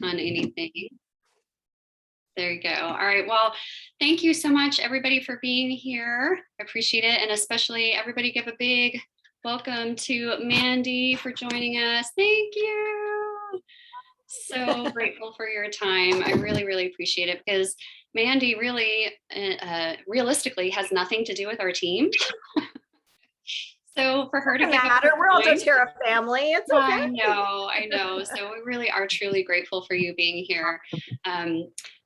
on anything. There you go. All right. Well, thank you so much, everybody, for being here. I appreciate it. And especially everybody give a big welcome to Mandy for joining us. Thank you. So grateful for your time. I really, really appreciate it because Mandy really, realistically, has nothing to do with our team. So for her to give matter, we're all doTERRA family. It's okay. I know. So we really are truly grateful for you being here.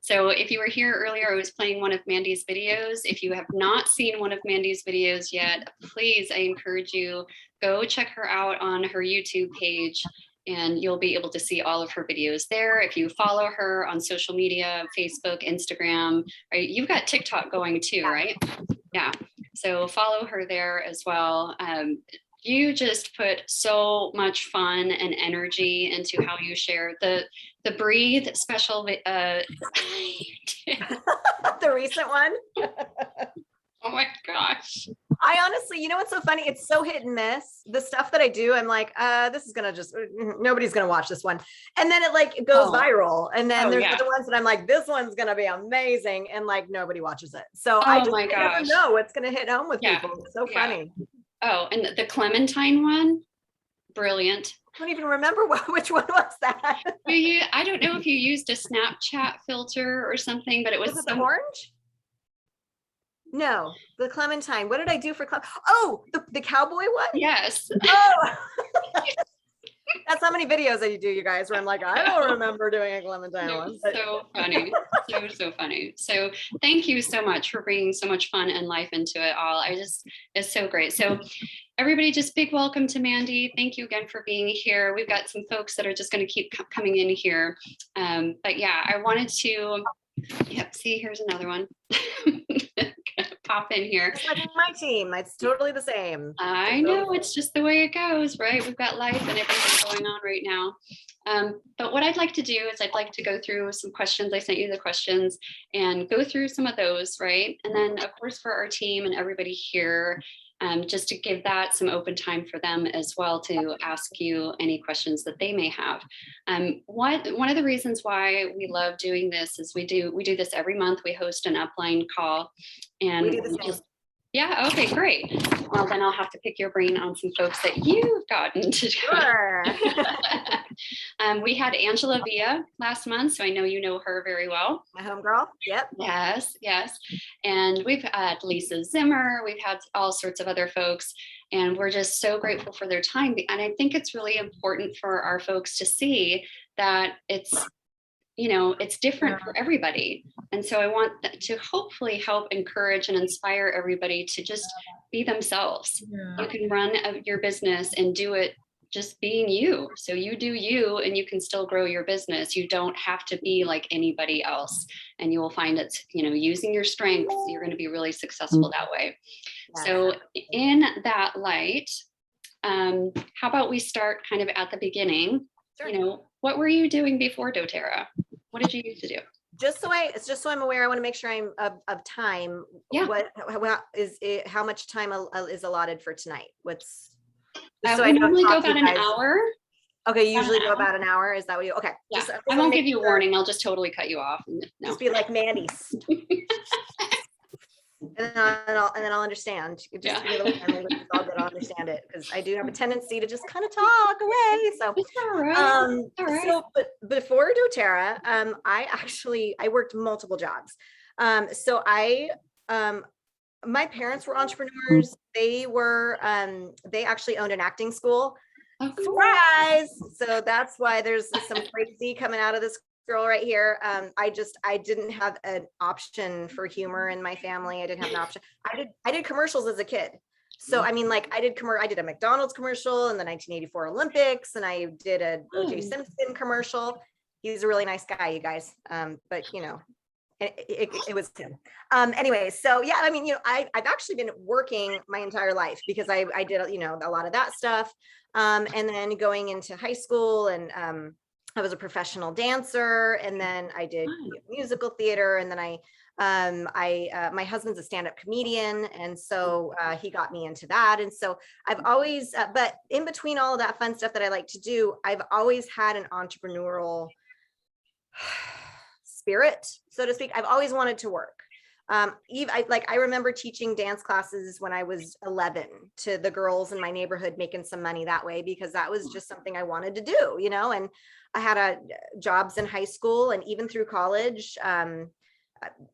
So if you were here earlier, I was playing one of Mandy's videos. If you have not seen one of Mandy's videos yet, please, I encourage you, go check her out on her YouTube page and you'll be able to see all of her videos there. If you follow her on social media, Facebook, Instagram, right? You've got TikTok going too, right? Yeah. So follow her there as well. You just put so much fun and energy into how you share the Breathe special. The recent one. Oh my gosh. I honestly, you know what's so funny? It's so hit and miss. The stuff that I do, I'm like, this is gonna just, nobody's gonna watch this one. And then it goes viral. And then there's other ones that I'm like, this one's gonna be amazing. And nobody watches it. So I just never know what's gonna hit home with people. It's so funny. Oh, and the Clementine one, brilliant. I don't even remember which one was that. I don't know if you used a Snapchat filter or something, but it was the orange? No, the Clementine. What did I do for Oh, the cowboy one? Yes. Oh, that's how many videos that you do, you guys, where I'm like, I don't remember doing a Clementine one. But... So funny. So funny. So thank you so much for bringing so much fun and life into it all. It's so great. So everybody, just big welcome to Mandy. Thank you again for being here. We've got some folks that are just going to keep coming in here. But yeah, I wanted to, see, here's another one. Pop in here. It's like my team. It's totally the same. I know, it's just the way it goes, right? We've got life and everything going on right now. But what I'd like to do is I'd like to go through some questions. I sent you the questions and go through some of those, right? And then of course for our team and everybody here, just to give that some open time for them as well to ask you any questions that they may have. One of the reasons why we love doing this is we do this every month. We host an upline call, and we do the same. Yeah, okay, great. Well, then I'll have to pick your brain on some folks that you've gotten to. Sure. We had Angela Villa last month, so I know you know her very well. My homegirl. Yep. Yes. And we've had Lisa Zimmer, we've had all sorts of other folks, and we're just so grateful for their time. And I think it's really important for our folks to see that it's different for everybody. And so I want to hopefully help encourage and inspire everybody to just be themselves. You can run your business and do it just being you. So you do you, and you can still grow your business. You don't have to be like anybody else. And you will find it's, using your strengths, you're going to be really successful that way. So in that light, how about we start kind of at the beginning? Sure. What were you doing before doTERRA? What did you used to do? Just so I'm aware, I want to make sure I'm of time. Yeah. How much time is allotted for tonight? We normally go about an hour. Okay, usually go about an hour. Is that what you? Okay. Yeah. I won't give you a warning. I'll just totally cut you off. No. Just be like Mandy. And then I'll understand. Just be a little friendly with all that I'll understand it, because I do have a tendency to just kind of talk away. So it's all right. All right. So but before doTERRA, I worked multiple jobs. So my parents were entrepreneurs. They actually owned an acting school. Oh, cool. Surprise! So that's why there's some crazy coming out of this girl right here. I didn't have an option for humor in my family. I didn't have an option. I did commercials as a kid. So I mean, I did a McDonald's commercial in the 1984 Olympics, and I did a O.J. Simpson commercial. He's a really nice guy, you guys. But it was him. Anyway, so yeah, I mean, I've actually been working my entire life because I did a lot of that stuff. And then going into high school, and I was a professional dancer, and then I did musical theater, and then my husband's a stand-up comedian, and so he got me into that. And so I've always, but in between all of that fun stuff that I like to do, I've always had an entrepreneurial spirit, so to speak. I've always wanted to work. I remember teaching dance classes when I was 11 to the girls in my neighborhood, making some money that way, because that was just something I wanted to do, and I had jobs in high school and even through college.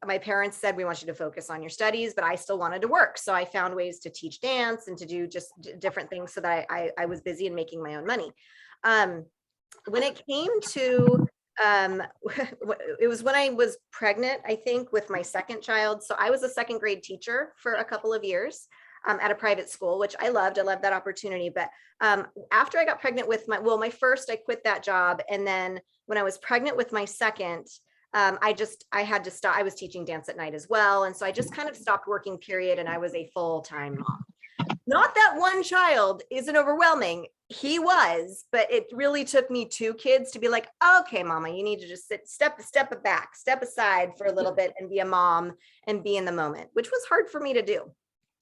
My parents said, we want you to focus on your studies, but I still wanted to work. So I found ways to teach dance and to do just different things so that I was busy and making my own money. When it came to it was when I was pregnant, I think, with my second child. So I was a second grade teacher for a couple of years at a private school, which I loved. I loved that opportunity. But after I got pregnant with my first, I quit that job. And then when I was pregnant with my second, I had to stop. I was teaching dance at night as well. And so I just kind of stopped working, period. And I was a full-time mom. Not that one child isn't overwhelming. He was, but it really took me 2 kids to be like, okay, mama, you need to just step aside for a little bit and be a mom and be in the moment, which was hard for me to do.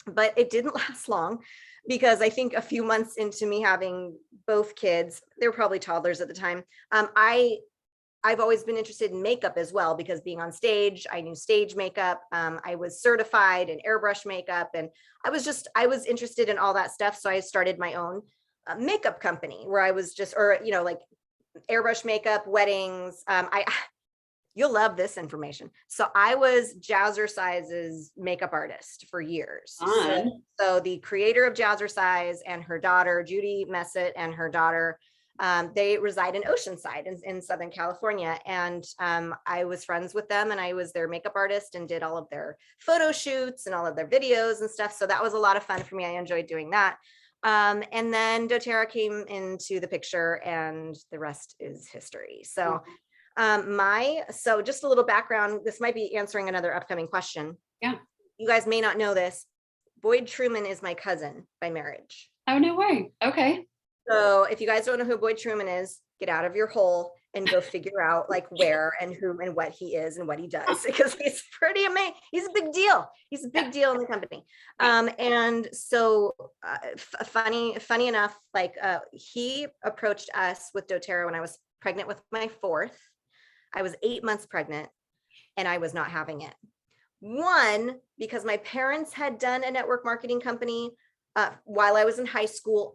But it didn't last long, because I think a few months into me having both kids, they were probably toddlers at the time. I've always been interested in makeup as well, because being on stage, I knew stage makeup. I was certified in airbrush makeup, and I was interested in all that stuff. So I started my own makeup company where I was like airbrush makeup, weddings. You'll love this information. So I was Jazzercise's makeup artist for years. So the creator of Jazzercise and her daughter, Judy Messett, and her daughter, they reside in Oceanside in Southern California. And I was friends with them, and I was their makeup artist and did all of their photo shoots and all of their videos and stuff. So that was a lot of fun for me. I enjoyed doing that. And then doTERRA came into the picture, and the rest is history. So so just a little background. This might be answering another upcoming question. Yeah. You guys may not know this. Boyd Truman is my cousin by marriage. Oh, no way. Okay. So if you guys don't know who Boyd Truman is, get out of your hole and go figure out like where and whom and what he is and what he does, because he's pretty amazing. He's a big deal. He's a big deal in the company. And so funny enough, he approached us with doTERRA when I was pregnant with my fourth. I was 8 months pregnant, and I was not having it. One, because my parents had done a network marketing company while I was in high school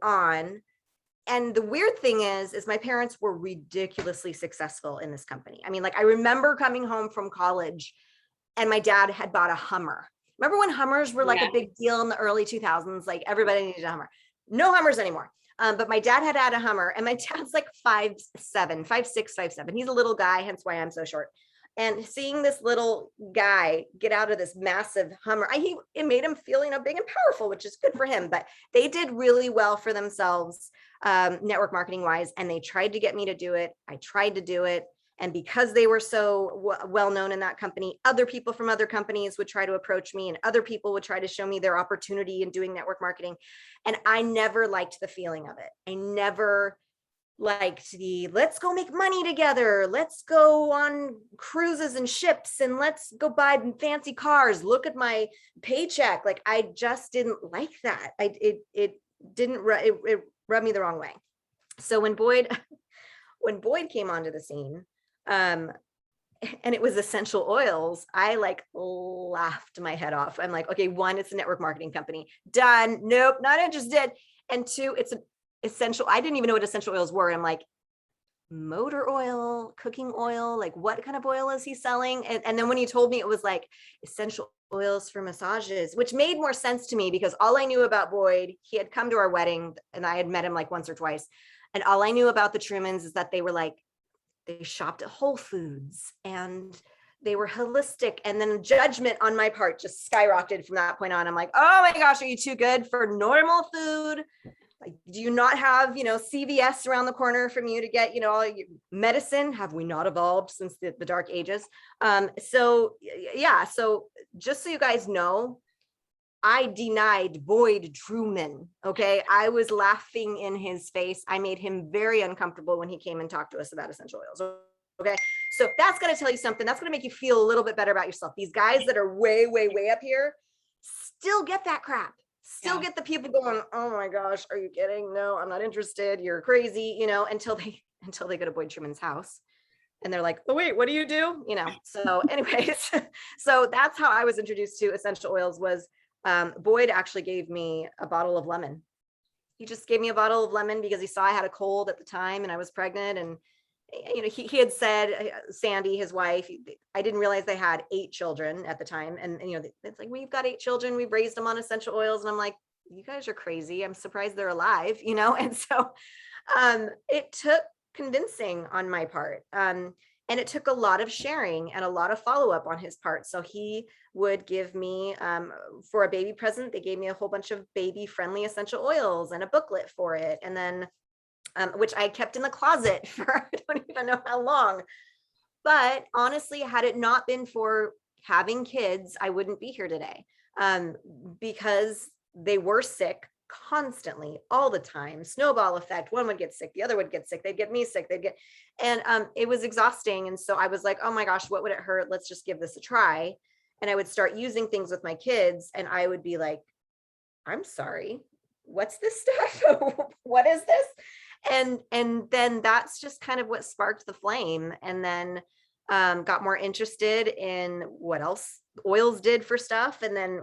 and the weird thing is my parents were ridiculously successful in this company. I mean, I remember coming home from college and my dad had bought a Hummer. Remember when Hummers were like a big deal in the early 2000s? Like everybody needed a Hummer. No Hummers anymore. But my dad had a Hummer, and my dad's like 5'7", 5'6", 5'7". He's a little guy, hence why I'm so short. And seeing this little guy get out of this massive Hummer, it made him feel, big and powerful, which is good for him. But they did really well for themselves, network marketing wise, and they tried to get me to do it. I tried to do it. And because they were so well known in that company, other people from other companies would try to approach me, and other people would try to show me their opportunity in doing network marketing. And I never liked the feeling of it. I never liked let's go make money together. Let's go on cruises and ships, and let's go buy fancy cars. Look at my paycheck. I just didn't like that. It rubbed me the wrong way. So when Boyd came onto the scene, and it was essential oils, I laughed my head off. I'm like, okay, 1, it's a network marketing company. Done. Nope, not interested. And 2, it's an essential. I didn't even know what essential oils were. I'm like, motor oil, cooking oil, what kind of oil is he selling? And then when he told me it was essential oils for massages, which made more sense to me, because all I knew about Boyd, he had come to our wedding and I had met him once or twice. And all I knew about the Trumans is that they were they shopped at Whole Foods and they were holistic. And then judgment on my part just skyrocketed from that point on. I'm like, oh my gosh, are you too good for normal food? Do you not have, CVS around the corner from you to get, all your medicine? Have we not evolved since the dark ages? So just so you guys know, I denied Boyd Truman. Okay. I was laughing in his face. I made him very uncomfortable when he came and talked to us about essential oils. Okay. So that's going to tell you something. That's going to make you feel a little bit better about yourself. These guys that are way, way, way up here still get that crap. Still get the people going, oh my gosh, are you kidding? No, I'm not interested. You're crazy, until they go to Boyd Truman's house. And they're like, oh, wait, what do you do? You know, so anyways, so that's how I was introduced to essential oils was Boyd actually gave me a bottle of lemon. He just gave me a bottle of lemon because he saw I had a cold at the time and I was pregnant. And, you know, he had said, Sandy, his wife, I didn't realize they had 8 children at the time. And you know, it's like, we've got 8 children. We've raised them on essential oils. And I'm like, you guys are crazy. I'm surprised they're alive, you know? And so it took convincing on my part. And it took a lot of sharing and a lot of follow up on his part. So he would give me, for a baby present, they gave me a whole bunch of baby friendly essential oils and a booklet for it. And then, which I kept in the closet for, I don't even know how long. But honestly, had it not been for having kids, I wouldn't be here today, because they were sick constantly, all the time, snowball effect. One would get sick, the other would get sick, they'd get me sick, and it was exhausting. And so I was like, oh my gosh, what would it hurt? Let's just give this a try. And I would start using things with my kids and I would be like, I'm sorry, what's this stuff? What is this? And then that's just kind of what sparked the flame. And then got more interested in what else oils did for stuff. And then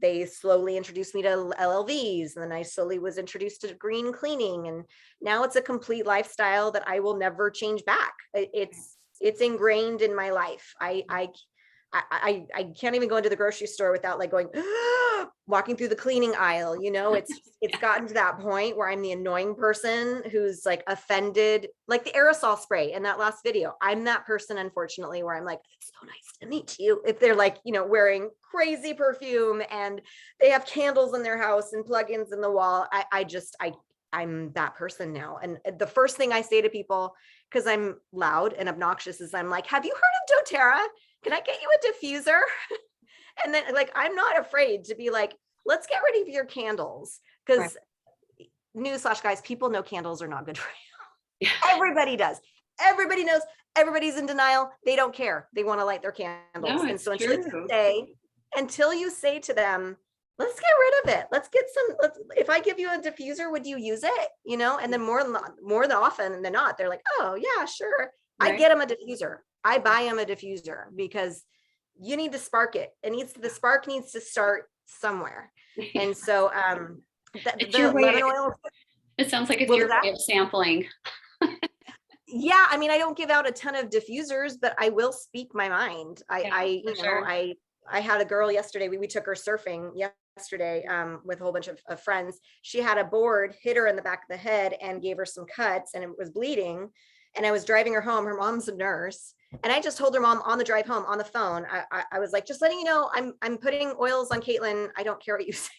they slowly introduced me to LLVs. And then I slowly was introduced to green cleaning. And now it's a complete lifestyle that I will never change back. It's ingrained in my life. I can't even go into the grocery store without like going, walking through the cleaning aisle. You know, it's gotten to that point where I'm the annoying person who's like offended, like the aerosol spray in that last video. I'm that person, unfortunately, where I'm like, it's so nice to meet you. If they're like, you know, wearing crazy perfume and they have candles in their house and plugins in the wall, I'm that person now. And the first thing I say to people, because I'm loud and obnoxious, is I'm like, have you heard of doTERRA? Can I get you a diffuser? And then like, I'm not afraid to be like, let's get rid of your candles. Because newsflash, guys, people know candles are not good for you. Everybody does. Everybody knows. Everybody's in denial. They don't care. They want to light their candles. No, and so true. until you say to them, let's get rid of it. Let's get some, if I give you a diffuser, would you use it? You know, and then more than often than not, they're like, oh yeah, sure. I get them a diffuser. I buy them a diffuser because you need to spark it. The spark needs to start somewhere. And so It's the your way. lemon oil. It sounds like it's your way of sampling. Yeah, I mean, I don't give out a ton of diffusers, but I will speak my mind. I had a girl yesterday. We took her surfing yesterday with a whole bunch of friends. She had a board hit her in the back of the head and gave her some cuts, and it was bleeding. And I was driving her home. Her mom's a nurse, and I just told her mom on the drive home on the phone. I was like, just letting you know, I'm putting oils on Caitlin. I don't care what you say.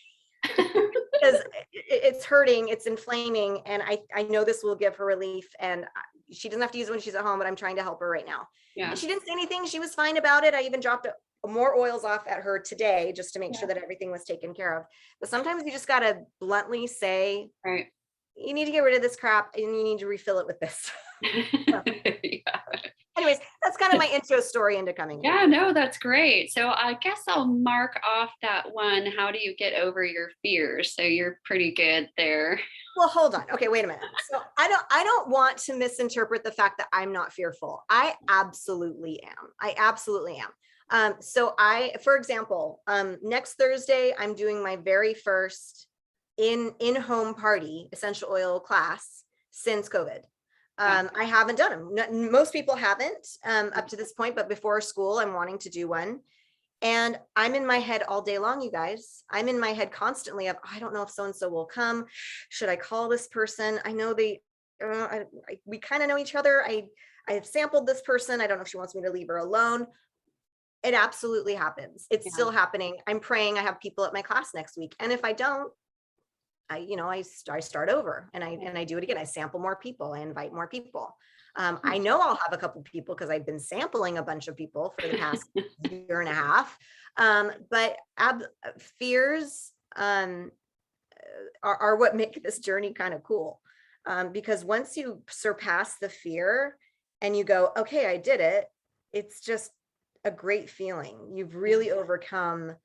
Because it's hurting, it's inflaming, and I know this will give her relief, and she doesn't have to use it when she's at home, but I'm trying to help her right now. Yeah. And she didn't say anything. She was fine about it. I even dropped more oils off at her today just to make sure that everything was taken care of. But sometimes you just got to bluntly say, right, you need to get rid of this crap and you need to refill it with this. Anyways, that's kind of my intro story into coming here. Yeah, no, that's great. So I guess I'll mark off that one. How do you get over your fears? So you're pretty good there. Well, hold on. Okay, wait a minute. So I don't want to misinterpret the fact that I'm not fearful. I absolutely am. So for example, next Thursday, I'm doing my very first in-home party essential oil class since COVID. I haven't done them. Most people haven't up to this point, but before school, I'm wanting to do one. And I'm in my head all day long, you guys. I'm in my head constantly of, I don't know if so-and-so will come. Should I call this person? I know we kind of know each other. I have sampled this person. I don't know if she wants me to leave her alone. It absolutely happens. It's still happening. I'm praying I have people at my class next week. And if I don't, I start over and I do it again. I sample more people. I invite more people. I know I'll have a couple people because I've been sampling a bunch of people for the past year and a half. But fears are what make this journey kind of cool. Because once you surpass the fear and you go, okay, I did it. It's just a great feeling. You've really overcome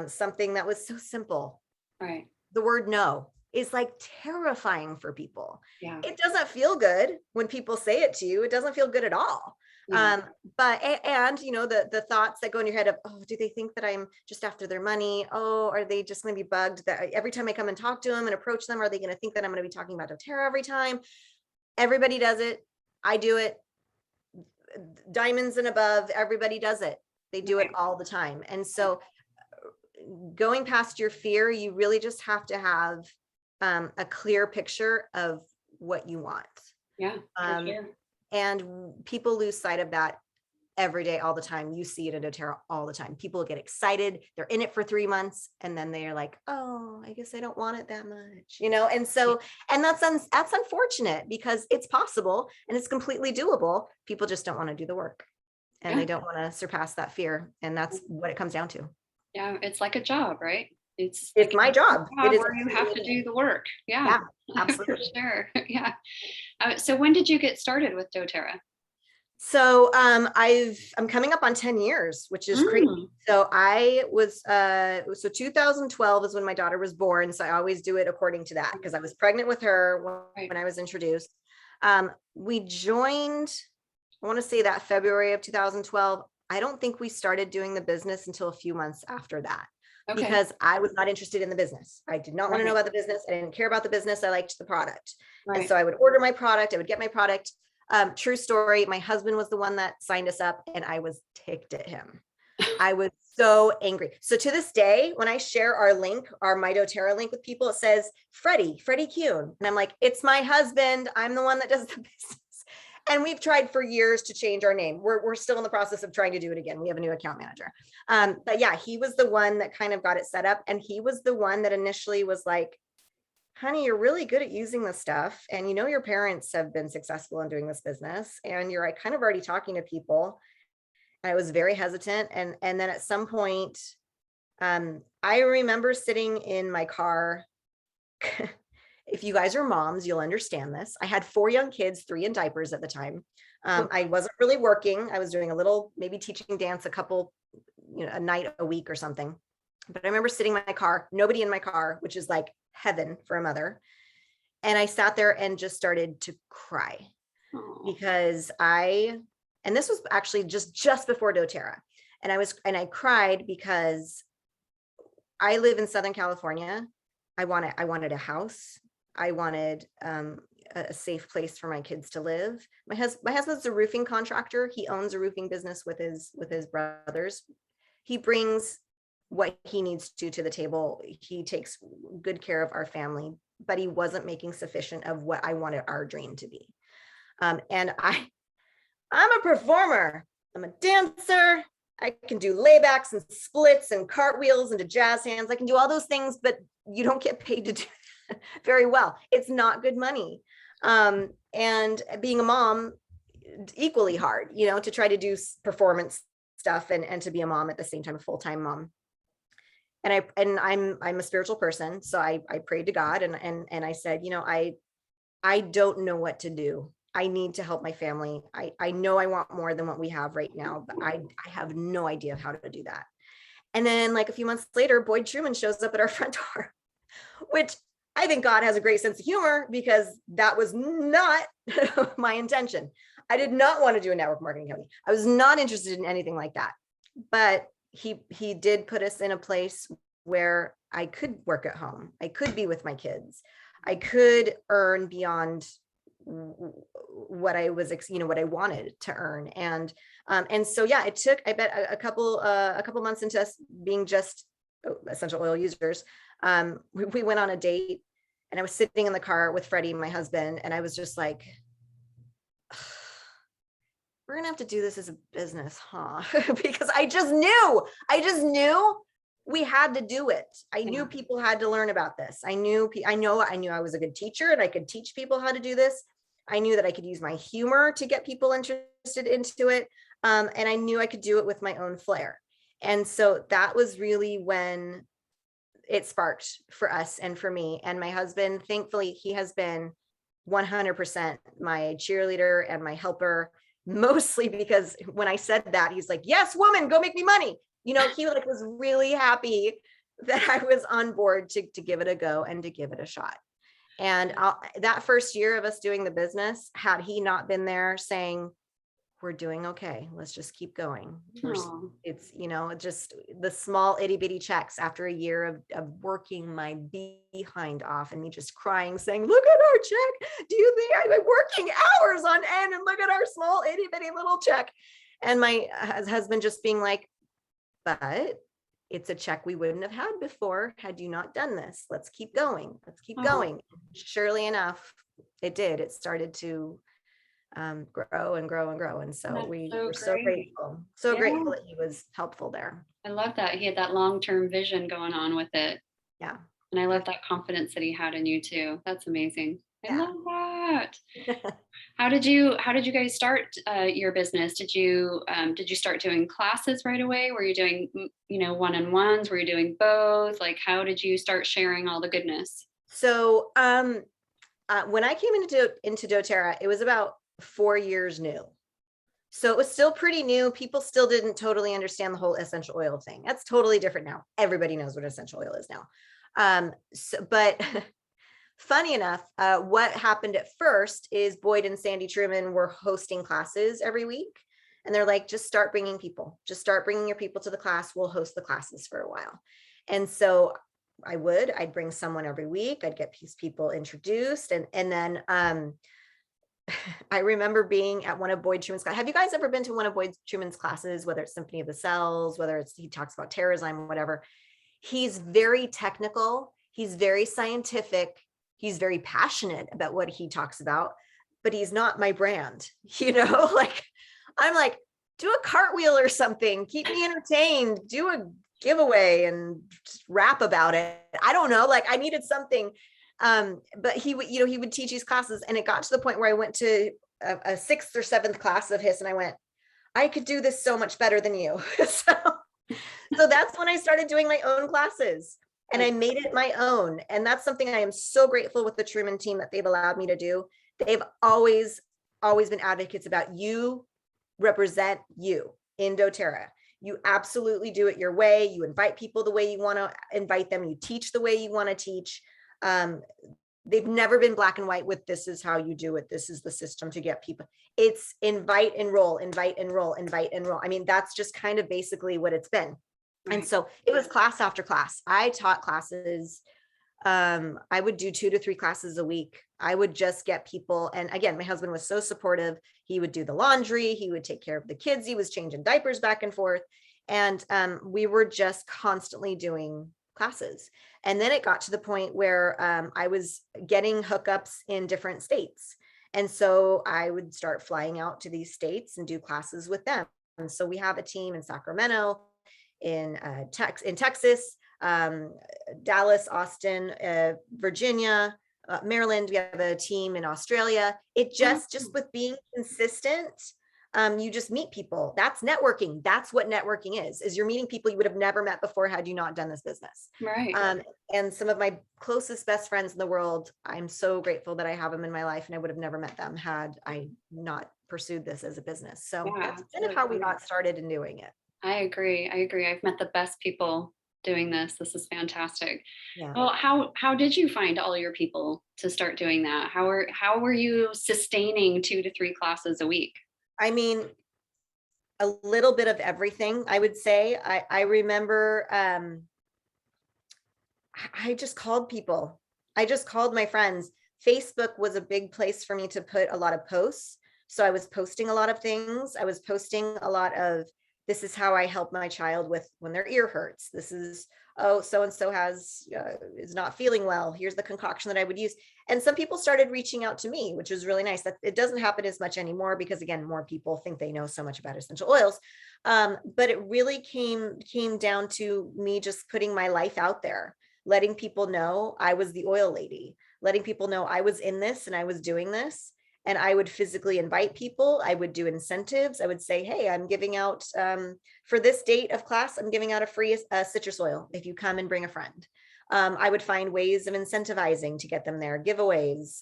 something that was so simple. Right. The word no is like terrifying for people. Yeah. It doesn't feel good when people say it to you. It doesn't feel good at all. Yeah. But and you know, the thoughts that go in your head of, oh, do they think that I'm just after their money? Oh, are they just going to be bugged that every time I come and talk to them and approach them, are they going to think that I'm going to be talking about doTERRA every time? Everybody does it. I do it. Diamonds and above, everybody does it. They do it Right. all the time. And so going past your fear, you really just have to have a clear picture of what you want. Yeah, for Um, sure. and people lose sight of that every day, all the time. You see it in doTERRA all the time. People get excited. They're in it for 3 months and then they're like, oh, I guess I don't want it that much, you know? And so, and that's unfortunate because it's possible and it's completely doable. People just don't want to do the work and Yeah. they don't want to surpass that fear. And that's what it comes down to. Yeah. It's like a job, right? It's It's like my a job. It job is. where you have to do the work. Yeah, Yeah, for absolutely. sure. Yeah. So when did you get started with doTERRA? So I'm coming up on 10 years, which is crazy. Mm, So I was so 2012 is when my daughter was born. So I always do it according to that because I was pregnant with her right. when I was introduced. We joined, I want to say that February of 2012. I don't think we started doing the business until a few months after that Okay. because I was not interested in the business. I did not want to know Right. about the business. I didn't care about the business. I liked the product. And Right. so I would order my product, I would get my product. True story. My husband was the one that signed us up and I was ticked at him. I was so angry. So to this day, when I share our link, our My doTERRA link with people, it says Freddie Kuhn. And I'm like, it's my husband. I'm the one that does the business. And we've tried for years to change our name. We're still in the process of trying to do it again. We have a new account manager. But yeah, he was the one that kind of got it set up. And he was the one that initially was like, honey, you're really good at using this stuff. And you know, your parents have been successful in doing this business and you're like, kind of already talking to people. And I was very hesitant. And then at some point, I remember sitting in my car. If you guys are moms, you'll understand this. I had 4 young kids, 3 in diapers at the time. I wasn't really working. I was doing a little, maybe teaching dance a couple, a night a week or something. But I remember sitting in my car, nobody in my car, which is like heaven for a mother. And I sat there and just started to cry Oh, because and this was actually just before doTERRA. And I cried because I live in Southern California. I wanted a house. I wanted a safe place for my kids to live. My husband's a roofing contractor. He owns a roofing business with his brothers. He brings what he needs to the table. He takes good care of our family, but he wasn't making sufficient of what I wanted our dream to be. And I'm a performer. I'm a dancer. I can do laybacks and splits and cartwheels and jazz hands. I can do all those things, but you don't get paid to do that very well. It's not good money. And being a mom, equally hard, to try to do performance stuff and to be a mom at the same time, a full-time mom. And I'm a spiritual person. So I prayed to God and I said, I don't know what to do. I need to help my family. I know I want more than what we have right now, but I have no idea how to do that. And then like a few months later, Boyd Truman shows up at our front door, which I think God has a great sense of humor because that was not my intention. I did not want to do a network marketing company. I was not interested in anything like that. But he did put us in a place where I could work at home. I could be with my kids. I could earn beyond what I was, what I wanted to earn. And so, yeah, it took, I bet a couple months into us being just essential oil users. We went on a date and I was sitting in the car with Freddie, my husband, and I was just like, we're gonna have to do this as a business, huh? Because I just knew we had to do it. I knew people had to learn about this. I knew I was a good teacher and I could teach people how to do this. I knew that I could use my humor to get people interested into it. And I knew I could do it with my own flair. And so that was really when it sparked for us and for me. And my husband, thankfully, he has been 100% my cheerleader and my helper, mostly because when I said that, he's like, yes, woman, go make me money. He like was really happy that I was on board to give it a go and to give it a shot. And that first year of us doing the business, had he not been there saying, we're doing okay. Let's just keep going. Oh, It's, just the small itty bitty checks after a year of working my behind off and me just crying, saying, look at our check. Do you think I've been working hours on end and look at our small itty bitty little check? And my husband just being like, but it's a check we wouldn't have had before had you not done this. Let's keep going. Let's keep going. Surely enough, it did. It started to grow and grow and grow. And so that's we so were so great. grateful that he was helpful there. I love that. He had that long-term vision going on with it. Yeah. And I love that confidence that he had in you too. That's amazing. I Yeah. love that. How did you guys start your business? Did you start doing classes right away? Were you doing one-on-ones? Were you doing both? Like, how did you start sharing all the goodness? So when I came into doTERRA, it was about 4 years new. So it was still pretty new. People still didn't totally understand the whole essential oil thing. That's totally different now. Everybody knows what essential oil is now. But funny enough, what happened at first is Boyd and Sandy Truman were hosting classes every week. And they're like, just start bringing people. Just start bringing your people to the class. We'll host the classes for a while. And so I'd bring someone every week. I'd get these people introduced. And then I remember being at one of Boyd Truman's classes. Have you guys ever been to one of Boyd Truman's classes, whether it's Symphony of the Cells, whether it's he talks about terrorism, whatever? He's very technical. He's very scientific. He's very passionate about what he talks about, but he's not my brand, like I'm like, do a cartwheel or something, keep me entertained, do a giveaway and just rap about it. I don't know. Like I needed something. But he would teach these classes, and it got to the point where I went to a 6th or 7th class of his, and I went, I could do this so much better than you. So that's when I started doing my own classes, and I made it my own. And that's something I am so grateful with the Truman team that they've allowed me to do. They've always been advocates about you represent you in doTERRA. You absolutely do it your way. You invite people the way you want to invite them. You teach the way you want to teach. They've never been black and white with this is how you do it. This is the system to get people. It's invite, enroll, invite, enroll, invite, enroll. I mean, that's just kind of basically what it's been. Right. And so it was class after class. I taught classes. I would do 2 to 3 classes a week. I would just get people. And again, my husband was so supportive. He would do the laundry. He would take care of the kids. He was changing diapers back and forth. And we were just constantly doing classes. And then it got to the point where I was getting hookups in different states. And so I would start flying out to these states and do classes with them. And so we have a team in Sacramento, in Texas, Dallas, Austin, Virginia, Maryland. We have a team in Australia. It just with being consistent, you just meet people. That's networking. That's what networking is you're meeting people you would have never met before had you not done this business. Right. And some of my closest best friends in the world, I'm so grateful that I have them in my life, and I would have never met them had I not pursued this as a business. So that's kind of how we got started in doing it. I agree. I've met the best people doing this. This is fantastic. Yeah. Well, how did you find all your people to start doing that? How were you sustaining 2 to 3 classes a week? I mean, a little bit of everything, I would say. I remember I just called people. I just called my friends. Facebook was a big place for me to put a lot of posts. So I was posting a lot of things. I was posting a lot of, this is how I help my child with when their ear hurts. This is, oh, so-and-so is not feeling well. Here's the concoction that I would use. And some people started reaching out to me, which was really nice. That it doesn't happen as much anymore because again, more people think they know so much about essential oils. But it really came down to me just putting my life out there, letting people know I was the oil lady, letting people know I was in this and I was doing this. And I would physically invite people. I would do incentives. I would say, hey, I'm giving out, for this date of class, I'm giving out a free citrus oil if you come and bring a friend. I would find ways of incentivizing to get them there, giveaways.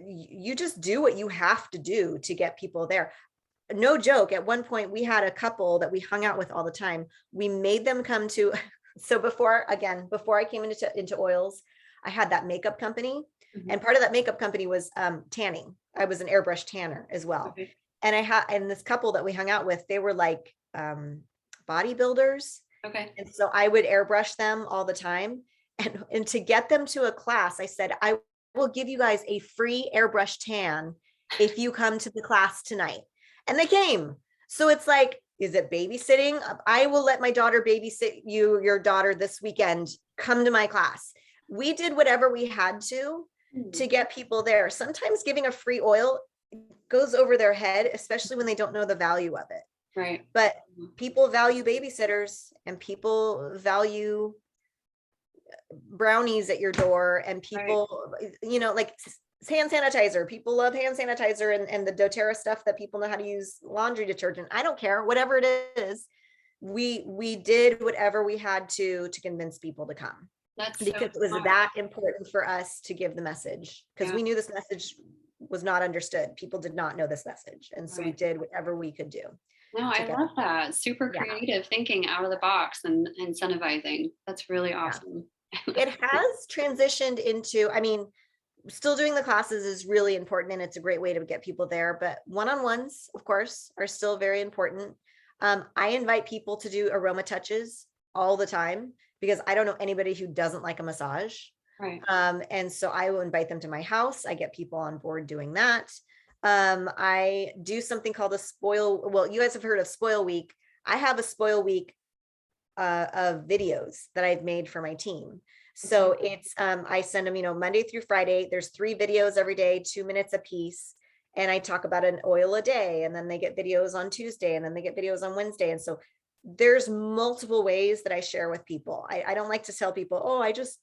You just do what you have to do to get people there. No joke. At one point, we had a couple that we hung out with all the time. We made them come to, so before I came into oils, I had that makeup company. And part of that makeup company was tanning. I was an airbrush tanner as well. Okay. and this couple that we hung out with, they were like bodybuilders. Okay. And so I would airbrush them all the time. And to get them to a class, I said, I will give you guys a free airbrush tan if you come to the class tonight. And they came. So it's like, is it babysitting? I will let my daughter babysit your daughter this weekend. Come to my class. We did whatever we had to get people there. Sometimes giving a free oil goes over their head, especially when they don't know the value of it. Right. But people value babysitters, and people value brownies at your door, and people, you know, like hand sanitizer. People love hand sanitizer and the doTERRA stuff that people know how to use laundry detergent. I don't care, whatever it is. We did whatever we had to convince people to come. That's because it was that important for us to give the message, because we knew this message was not understood. People did not know this message. And so we did whatever we could do. No, I love that. Super creative thinking out of the box and incentivizing. That's really awesome. It has transitioned into, I mean, still doing the classes is really important, and it's a great way to get people there, but one-on-ones, of course, are still very important. I invite people to do aroma touches all the time, because I don't know anybody who doesn't like a massage. Right. And so I will invite them to my house. I get people on board doing that. I do something called a spoil. Well, you guys have heard of Spoil Week. I have a Spoil Week of videos that I've made for my team. So it's, I send them, you know, Monday through Friday. There's 3 videos every day, 2 minutes a piece. And I talk about an oil a day, and then they get videos on Tuesday, and then they get videos on Wednesday. And so there's multiple ways that I share with people. I don't like to tell people, oh, I just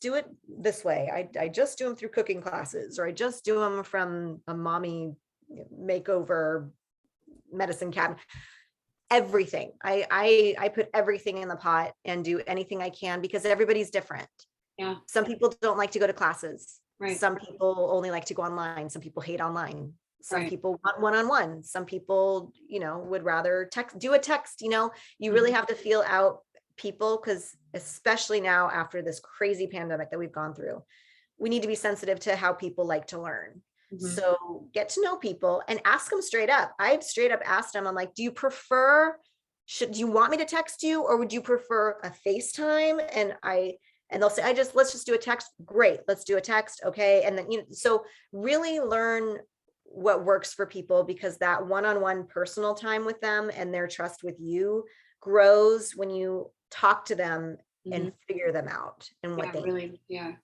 do it this way. I just do them through cooking classes, or I just do them from a mommy makeover medicine cabinet. Everything. I put everything in the pot and do anything I can, because everybody's different. Yeah. Some people don't like to go to classes. Right. Some people only like to go online. Some people hate online. Some Right. people want one-on-one. Some people, you know, would rather do a text, you know. You really have to feel out people, because especially now after this crazy pandemic that we've gone through, we need to be sensitive to how people like to learn. So get to know people and ask them straight up. I've straight up asked them, I'm like, do you you want me to text you, or would you prefer a FaceTime? And they'll say, let's just do a text. Great. Let's do a text. Okay. And then, you know, so really learn what works for people, because that one-on-one personal time with them and their trust with you grows when you talk to them and figure them out and what they really,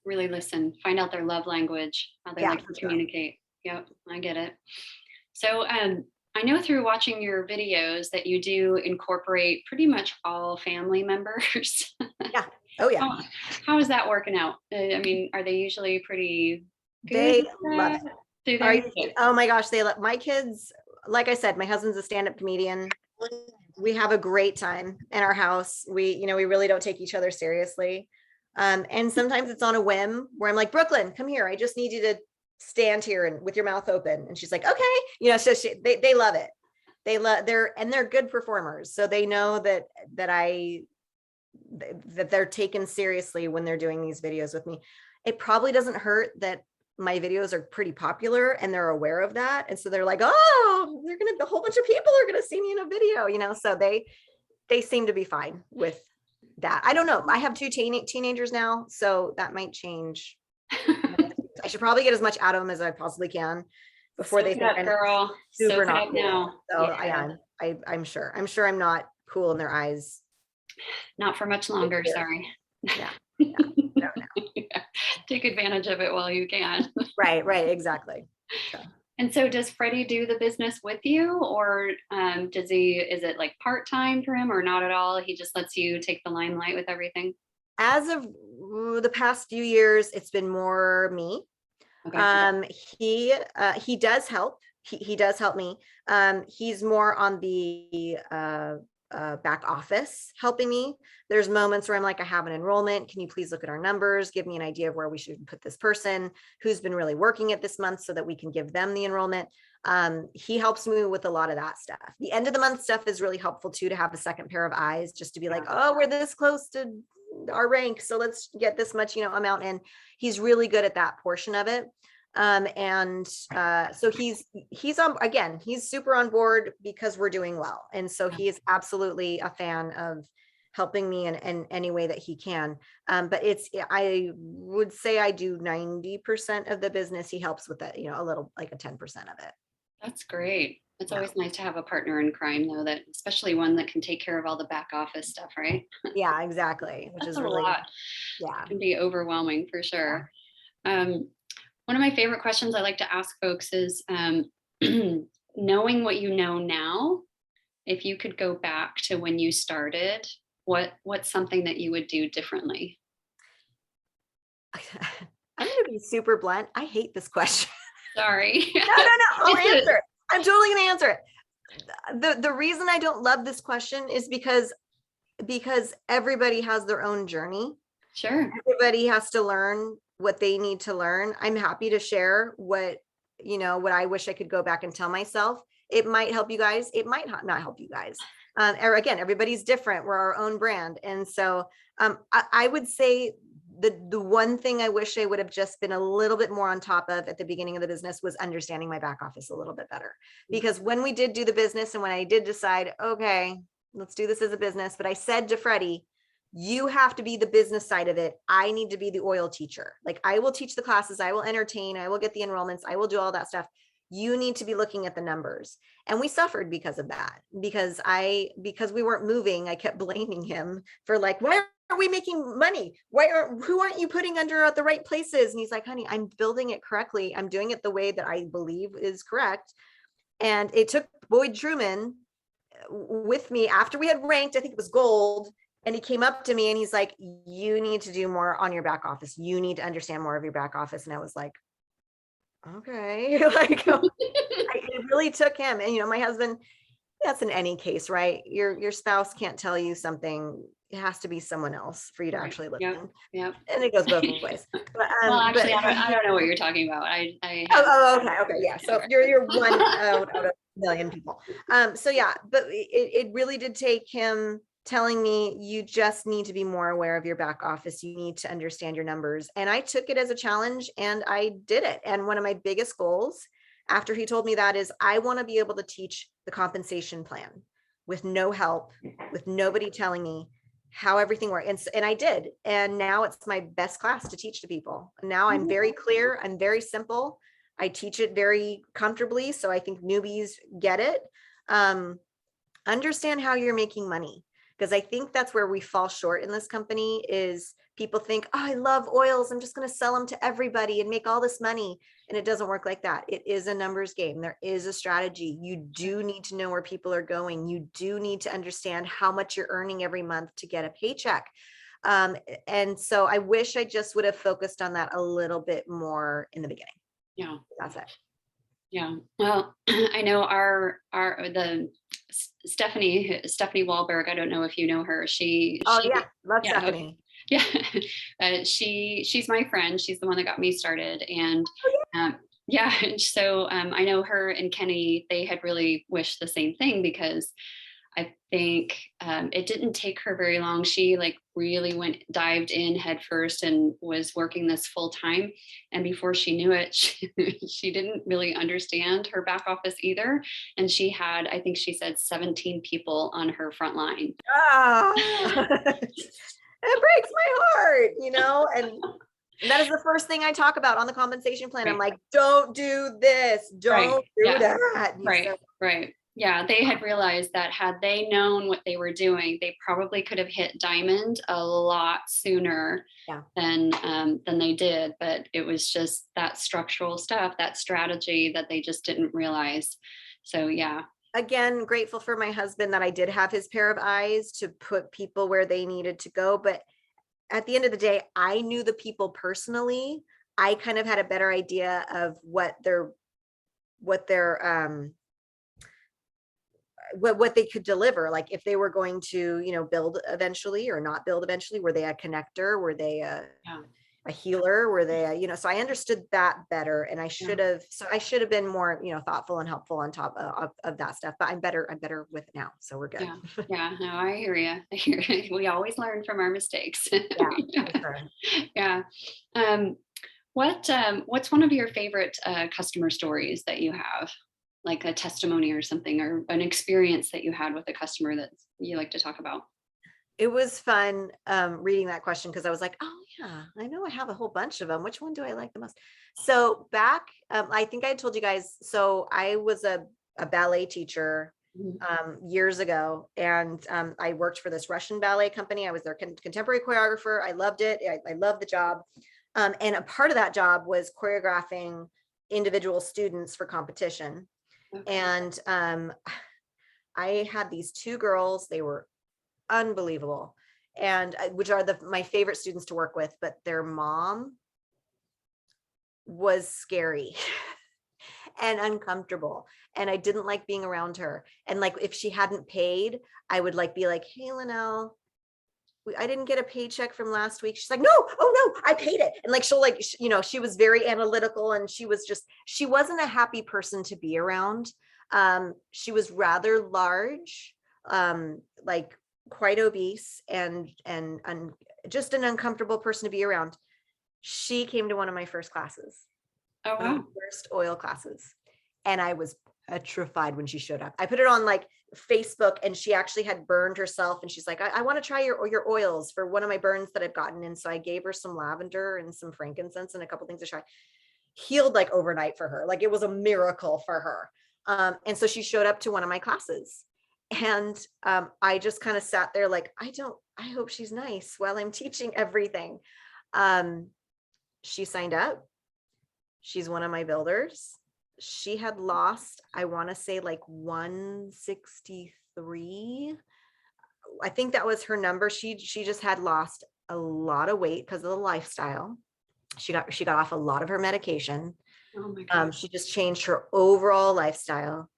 really listen, find out their love language, how they like to communicate. Yep, I get it. So I know through watching your videos that you do incorporate pretty much all family members. Yeah. Oh yeah. How is that working out? I mean, are they usually pretty good? They love it. Do they? Oh my gosh, they love my kids. Like I said, my husband's a stand-up comedian. We have a great time in our house. We really don't take each other seriously. And sometimes it's on a whim where I'm like, Brooklyn, come here. I just need you to stand here and with your mouth open. And she's like, okay. You know, so they love it. They're good performers. So they know that they're taken seriously when they're doing these videos with me. It probably doesn't hurt that my videos are pretty popular, and they're aware of that. And so they're like, oh, a whole bunch of people are going to see me in a video, you know, so they seem to be fine with that. I don't know. I have 2 teenagers now, so that might change. I should probably get as much out of them as I possibly can before they think I'm super not cool. Now. So yeah. I'm sure I'm not cool in their eyes. Not for much longer. Sorry. Yeah. No. Take advantage of it while you can. Right, exactly. So. And so does Freddie do the business with you, or is it like part-time for him, or not at all? He just lets you take the limelight with everything? As of the past few years, it's been more me. Okay. He does help. He does help me. He's more on the back office helping me. There's moments where I'm like, I have an enrollment. Can you please look at our numbers? Give me an idea of where we should put this person who's been really working it this month so that we can give them the enrollment. He helps me with a lot of that stuff. The end of the month stuff is really helpful too, to have a second pair of eyes, just to be like, oh, we're this close to our rank, so let's get this much, amount in. He's really good at that portion of it. So he's on, again, he's super on board because we're doing well. And so he is absolutely a fan of helping me in any way that he can. But I would say I do 90% of the business. He helps with that, a little, like a 10% of it. That's great. It's always nice to have a partner in crime, though, that especially one that can take care of all the back office stuff, right? Yeah, exactly. Which That's is a really, lot. yeah. It can be overwhelming for sure. One of my favorite questions I like to ask folks is knowing what you know now, if you could go back to when you started, what's something that you would do differently? I'm going to be super blunt. I hate this question. Sorry. No, I'll answer it. I'm totally going to answer it. The reason I don't love this question is because everybody has their own journey. Sure. Everybody has to learn what they need to learn. I'm happy to share what I wish I could go back and tell myself. It might help you guys. It might not help you guys. Or again, everybody's different. We're our own brand. And so I would say the one thing I wish I would have just been a little bit more on top of at the beginning of the business was understanding my back office a little bit better. Because when we did do the business and when I did decide, okay, let's do this as a business, but I said to Freddie, you have to be the business side of it. I need to be the oil teacher. Like, I will teach the classes, I will entertain, I will get the enrollments, I will do all that stuff. You need to be looking at the numbers. And we suffered because of that, because we weren't moving. I kept blaming him for, like, why are we making money? Who aren't you putting under the right places? And he's like, honey, I'm building it correctly. I'm doing it the way that I believe is correct. And it took Boyd Truman with me after we had ranked, I think it was gold. And he came up to me and he's like, you need to do more on your back office. You need to understand more of your back office. And I was like, okay. Like, it really took him. And, my husband, that's in any case, right? Your spouse can't tell you something. It has to be someone else for you to actually listen. Yep. And it goes both ways. But, well, actually, I don't know what you're talking about. Okay. Yeah. So you're one out of a million people. So yeah, but it really did take him telling me, you just need to be more aware of your back office. You need to understand your numbers. And I took it as a challenge and I did it. And one of my biggest goals after he told me that is, I want to be able to teach the compensation plan with no help, with nobody telling me how everything works. And I did. And now it's my best class to teach to people. Now I'm very clear. I'm very simple. I teach it very comfortably. So I think newbies get it. Understand how you're making money. Because I think that's where we fall short in this company is people think, oh, I love oils. I'm just going to sell them to everybody and make all this money. And it doesn't work like that. It is a numbers game. There is a strategy. You do need to know where people are going. You do need to understand how much you're earning every month to get a paycheck. And so I wish I just would have focused on that a little bit more in the beginning. Yeah. That's it. Yeah. Well, I know the Stephanie Wahlberg. I don't know if you know her. Love Stephanie. Okay. Yeah. She's my friend. She's the one that got me started. And yeah. So I know her and Kenny, they had really wished the same thing because I think it didn't take her very long. She really dived in head first and was working this full time. And before she knew it, she didn't really understand her back office either. And she had, I think she said 17 people on her front line. It breaks my heart, and that is the first thing I talk about on the compensation plan. Right. I'm like, don't do this. Don't do that. Right. Yeah, they had realized that had they known what they were doing, they probably could have hit diamond a lot sooner than they did. But it was just that structural stuff, that strategy that they just didn't realize. So yeah. Again, grateful for my husband that I did have his pair of eyes to put people where they needed to go. But at the end of the day, I knew the people personally. I kind of had a better idea of what they could deliver, like if they were going to build eventually or not build eventually. Were they a connector? Were they a healer? Were they so I understood that better, and I should have been more thoughtful and helpful on top of that stuff. But I'm better with it now, so we're good. No, I hear you. We always learn from our mistakes. Yeah. Sure. Yeah. What's one of your favorite customer stories that you have, like a testimony or something, or an experience that you had with a customer that you like to talk about? It was fun reading that question because I was like, oh yeah, I know I have a whole bunch of them. Which one do I like the most? So back, I think I told you guys, so I was a ballet teacher Mhm. years ago, and I worked for this Russian ballet company. I was their contemporary choreographer. I loved it. I loved the job. And a part of that job was choreographing individual students for competition. Okay. And I had these two girls. They were unbelievable, and which are my favorite students to work with, but their mom was scary and uncomfortable, and I didn't like being around her. And like if she hadn't paid, I would like be like, hey Linnell, I didn't get a paycheck from last week. She's like, no, oh no, I paid it. And like she'll like, she was very analytical, and she wasn't a happy person to be around. She was rather large, like quite obese, and just an uncomfortable person to be around. She came to one of my first classes, Oh one of my wow. first oil classes, and I was petrified when she showed up. I put it on like Facebook, and she actually had burned herself, and she's like, I want to try your oils for one of my burns that I've gotten. And so I gave her some lavender and some frankincense and a couple things to try. Healed like overnight for her. Like it was a miracle for her. And so she showed up to one of my classes, and I just kind of sat there like, I hope she's nice while I'm teaching everything. She signed up. She's one of my builders. She had lost, I want to say like 163. I think that was her number. She just had lost a lot of weight because of the lifestyle. She got off a lot of her medication. Oh my God. She just changed her overall lifestyle.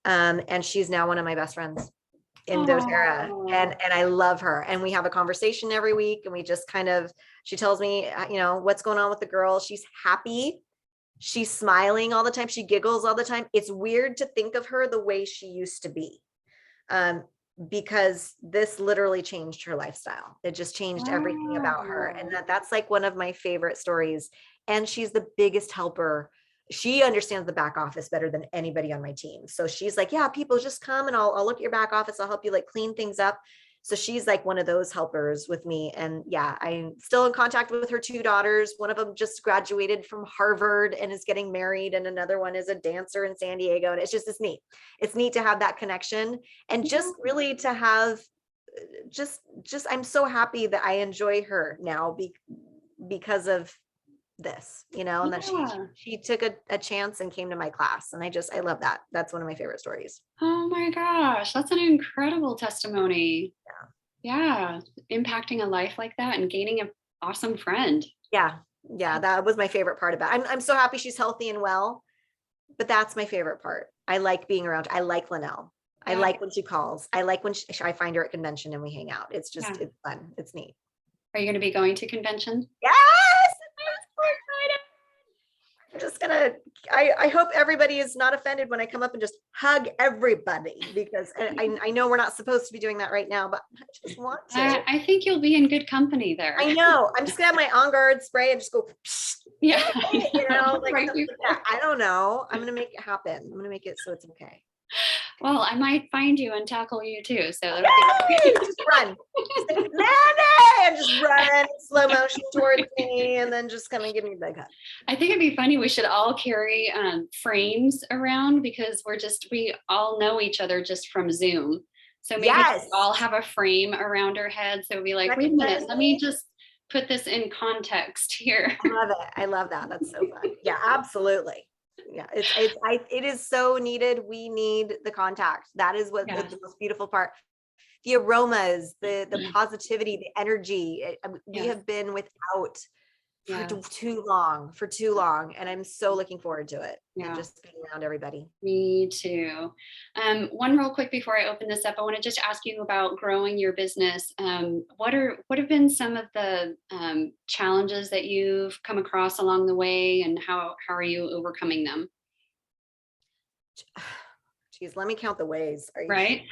And she's now one of my best friends in doTERRA, Oh, and I love her. And we have a conversation every week, and we just kind of, she tells me, what's going on with the girl. She's happy. She's smiling all the time. She giggles all the time. It's weird to think of her the way she used to be, because this literally changed her lifestyle. It just changed everything about her. And wow. that's like one of my favorite stories. And she's the biggest helper. She understands the back office better than anybody on my team. So she's like, yeah, people just come, and I'll look at your back office. I'll help you like clean things up. So she's like one of those helpers with me. And yeah, I'm still in contact with her two daughters. One of them just graduated from Harvard and is getting married, and another one is a dancer in San Diego. And it's neat. It's neat to have that connection, and just really to have just I'm so happy that I enjoy her now because of this, and that Yeah. she took a chance and came to my class. And I love that. That's one of my favorite stories. Oh my gosh, that's an incredible testimony. Yeah, impacting a life like that and gaining an awesome friend. Yeah. Yeah. That was my favorite part about it. I'm so happy she's healthy and well, but that's my favorite part. I like being around. I like Linnell. I Yeah, like when she calls. I like when I find her at convention and we hang out. yeah. It's fun. It's neat. Are you going to be going to convention? Yes. I'm so excited. I'm just gonna, I hope everybody is not offended when I come up and just hug everybody, because I know we're not supposed to be doing that right now, but I just want to. I think you'll be in good company there. I know. I'm just gonna have my On Guard spray and just go, Yeah, like right something like before. that. I don't know. I'm gonna make it happen. I'm gonna make it so it's okay. Well, I might find you and tackle you too. So that'll Yay! be Just run. Just like, Mandy! And just run in slow motion towards me, and then just come and give me a big hug. I think it'd be funny. We should all carry frames around because we all know each other just from Zoom. So maybe Yes. we all have a frame around our heads. So it'll be like, wait a minute, let me just put this in context here. I love it. I love that. That's so fun. Yeah, absolutely. Yeah, it is so needed. We need the contact. That is what Yeah. the most beautiful part. The aromas, the positivity, the energy. We Yeah. have been without for Yeah. for too long, and I'm so looking forward to it, and Yeah. just being around everybody. Me too. One real quick before I open this up, I want to just ask you about growing your business. What have been some of the challenges that you've come across along the way, and how are you overcoming them? Geez, let me count the ways. Are you Right?